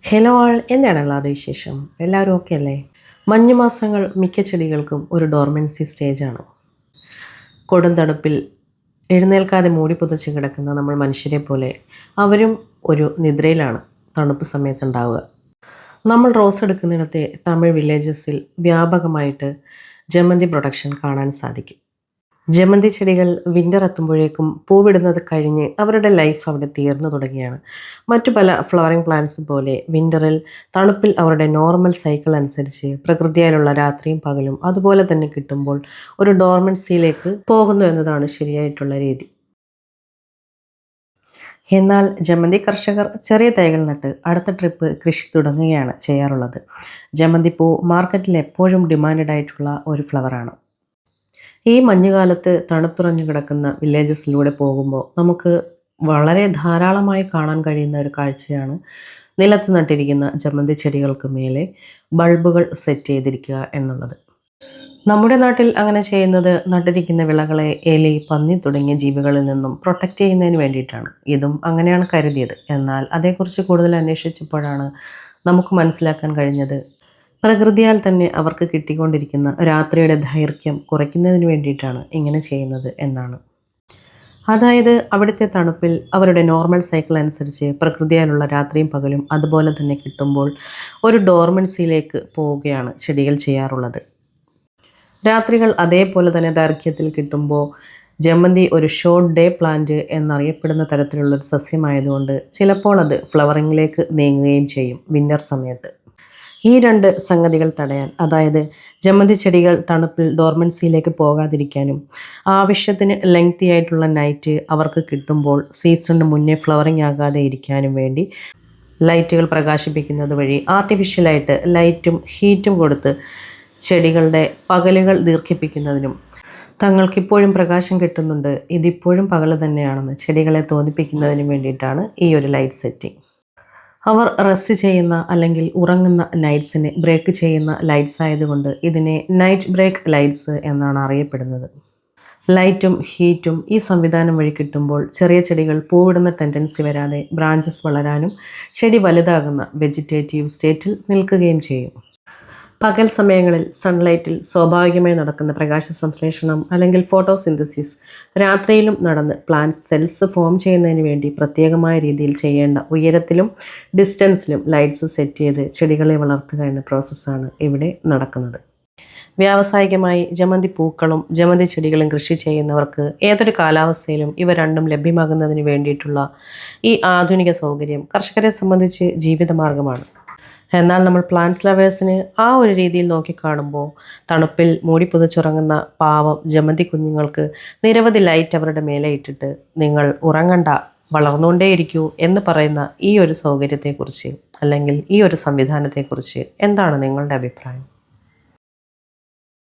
Hello ആൾ, എന്താണ് എല്ലാവരുടെ വിശേഷം? എല്ലാവരും ഓക്കെ അല്ലേ? മഞ്ഞുമാസങ്ങൾ മിക്ക ചെടികൾക്കും ഒരു ഡോർമെൻസി സ്റ്റേജാണ്. കൊടും തണുപ്പിൽ എഴുന്നേൽക്കാതെ മൂടി പുതച്ച് കിടക്കുന്ന നമ്മൾ മനുഷ്യരെ പോലെ അവരും ഒരു നിദ്രയിലാണ് തണുപ്പ് സമയത്തുണ്ടാവുക. നമ്മൾ റോസ് എടുക്കുന്നിടത്തെ തമിഴ് വില്ലേജസിൽ വ്യാപകമായിട്ട് ജമന്തി പ്രൊഡക്ഷൻ കാണാൻ സാധിക്കും. ജമന്തി ചെടികൾ വിൻ്റർ എത്തുമ്പോഴേക്കും പൂവിടുന്നത് കഴിഞ്ഞ് അവരുടെ ലൈഫ് അവിടെ തീർന്നു തുടങ്ങിയാണ്. മറ്റു പല ഫ്ലവറിംഗ് പ്ലാന്റ്സും പോലെ വിൻ്ററിൽ തണുപ്പിൽ അവരുടെ നോർമൽ സൈക്കിൾ അനുസരിച്ച് പ്രകൃതിയാലുള്ള രാത്രിയും പകലും അതുപോലെ തന്നെ കിട്ടുമ്പോൾ ഒരു ഡോർമൻസിയിലേക്ക് പോകുന്നു എന്നതാണ് ശരിയായിട്ടുള്ള രീതി. എന്നാൽ ജമന്തി കർഷകർ ചെറിയ തൈകൾ നട്ട് അടുത്ത ട്രിപ്പ് കൃഷി തുടങ്ങുകയാണ് ചെയ്യാറുള്ളത്. ജമന്തി പൂ മാർക്കറ്റിൽ എപ്പോഴും ഡിമാൻഡഡ് ആയിട്ടുള്ള ഒരു ഫ്ലവറാണ്. ഈ മഞ്ഞുകാലത്ത് തണുത്തുറഞ്ഞു കിടക്കുന്ന വില്ലേജസിലൂടെ പോകുമ്പോൾ നമുക്ക് വളരെ ധാരാളമായി കാണാൻ കഴിയുന്ന ഒരു കാഴ്ചയാണ് നിലത്ത് നട്ടിരിക്കുന്ന ജമന്തി ചെടികൾക്ക് മേലെ ബൾബുകൾ സെറ്റ് ചെയ്തിരിക്കുക എന്നുള്ളത്. നമ്മുടെ നാട്ടിൽ അങ്ങനെ ചെയ്യുന്നത് നട്ടിരിക്കുന്ന വിളകളെ എലി, പന്നി തുടങ്ങിയ ജീവികളിൽ നിന്നും പ്രൊട്ടക്റ്റ് ചെയ്യുന്നതിന് വേണ്ടിയിട്ടാണ്. ഇതും അങ്ങനെയാണ് കരുതിയത്. എന്നാൽ അതേക്കുറിച്ച് കൂടുതൽ അന്വേഷിച്ചപ്പോഴാണ് നമുക്ക് മനസ്സിലാക്കാൻ കഴിഞ്ഞത് പ്രകൃതിയാൽ തന്നെ അവർക്ക് കിട്ടിക്കൊണ്ടിരിക്കുന്ന രാത്രിയുടെ ദൈർഘ്യം കുറയ്ക്കുന്നതിന് വേണ്ടിയിട്ടാണ് ഇങ്ങനെ ചെയ്യുന്നത് എന്നാണ്. അതായത് അവിടുത്തെ തണുപ്പിൽ അവരുടെ നോർമൽ സൈക്കിൾ അനുസരിച്ച് പ്രകൃതിയാലുള്ള രാത്രിയും പകലും അതുപോലെ തന്നെ കിട്ടുമ്പോൾ ഒരു ഡോർമൻസിയിലേക്ക് പോവുകയാണ് ചെടികൾ ചെയ്യാറുള്ളത്. രാത്രികൾ അതേപോലെ തന്നെ ദൈർഘ്യത്തിൽ കിട്ടുമ്പോൾ ജമന്തി ഒരു ഷോർട്ട് ഡേ പ്ലാന്റ് എന്നറിയപ്പെടുന്ന തരത്തിലുള്ളൊരു സസ്യമായതുകൊണ്ട് ചിലപ്പോൾ അത് ഫ്ലവറിങ്ങിലേക്ക് നീങ്ങുകയും ചെയ്യും വിൻ്റർ സമയത്ത്. ഈ രണ്ട് സംഗതികൾ തടയാൻ, അതായത് ജമന്തി ചെടികൾ തണുപ്പിൽ ഡോർമൻസിയിലേക്ക് പോകാതിരിക്കാനും ആവശ്യത്തിന് ലെങ്തി ആയിട്ടുള്ള നൈറ്റ് അവർക്ക് കിട്ടുമ്പോൾ സീസണിന് മുന്നേ ഫ്ലവറിങ് ആകാതെ ഇരിക്കാനും വേണ്ടി ലൈറ്റുകൾ പ്രകാശിപ്പിക്കുന്നത് വഴി ആർട്ടിഫിഷ്യലായിട്ട് ലൈറ്റും ഹീറ്റും കൊടുത്ത് ചെടികളുടെ പകലുകൾ ദീർഘിപ്പിക്കുന്നതിനും തങ്ങൾക്കിപ്പോഴും പ്രകാശം കിട്ടുന്നുണ്ട്, ഇതിപ്പോഴും പകൽ തന്നെയാണെന്ന് ചെടികളെ തോന്നിപ്പിക്കുന്നതിനും വേണ്ടിയിട്ടാണ് ഈ ഒരു ലൈറ്റ് സെറ്റിംഗ്. അവർ റെസ്റ്റ് ചെയ്യുന്ന അല്ലെങ്കിൽ ഉറങ്ങുന്ന നൈറ്റ്സിനെ ബ്രേക്ക് ചെയ്യുന്ന ലൈറ്റ്സ് ആയതുകൊണ്ട് ഇതിനെ നൈറ്റ് ബ്രേക്ക് ലൈറ്റ്സ് എന്നാണ് അറിയപ്പെടുന്നത്. ലൈറ്റും ഹീറ്റും ഈ സംവിധാനം വഴി കിട്ടുമ്പോൾ ചെറിയ ചെടികൾ പൂവിടുന്ന ടെൻഡൻസി വരാതെ ബ്രാഞ്ചസ് വളരാനും ചെടി വലുതാകുന്ന വെജിറ്റേറ്റീവ് സ്റ്റേറ്റിൽ നിൽക്കുകയും ചെയ്യും. പകൽ സമയങ്ങളിൽ സൺലൈറ്റിൽ സ്വാഭാവികമായി നടക്കുന്ന പ്രകാശ സംശ്ലേഷണം അല്ലെങ്കിൽ ഫോട്ടോസിന്തസിസ് രാത്രിയിലും നടന്ന് പ്ലാന്റ് സെൽസ് ഫോം ചെയ്യുന്നതിന് വേണ്ടി പ്രത്യേകമായ രീതിയിൽ ചെയ്യേണ്ട ഉയരത്തിലും ഡിസ്റ്റൻസിലും ലൈറ്റ്സ് സെറ്റ് ചെയ്ത് ചെടികളെ വളർത്തുക എന്ന പ്രോസസ്സാണ് ഇവിടെ നടക്കുന്നത്. വ്യാവസായികമായി ജമന്തി പൂക്കളും ജമന്തി ചെടികളും കൃഷി ചെയ്യുന്നവർക്ക് ഏതൊരു കാലാവസ്ഥയിലും ഇവ രണ്ടും ലഭ്യമാകുന്നതിന് വേണ്ടിയിട്ടുള്ള ഈ ആധുനിക സൗകര്യം കർഷകരെ സംബന്ധിച്ച് ജീവിതമാർഗമാണ്. എന്നാൽ നമ്മൾ പ്ലാന്റ്സ് ലവേഴ്സിന് ആ ഒരു രീതിയിൽ നോക്കിക്കാണുമ്പോൾ തണുപ്പിൽ മൂടി പുതച്ചുറങ്ങുന്ന പാവം ജമന്തി കുഞ്ഞുങ്ങൾക്ക് നിരവധി ലൈറ്റ് അവരുടെ മേലെ ഇട്ടിട്ട് നിങ്ങൾ ഉറങ്ങണ്ട, വളർന്നുകൊണ്ടേയിരിക്കൂ എന്ന് പറയുന്ന ഈ ഒരു സൗകര്യത്തെക്കുറിച്ച് അല്ലെങ്കിൽ ഈ ഒരു സംവിധാനത്തെക്കുറിച്ച് എന്താണ് നിങ്ങളുടെ അഭിപ്രായം?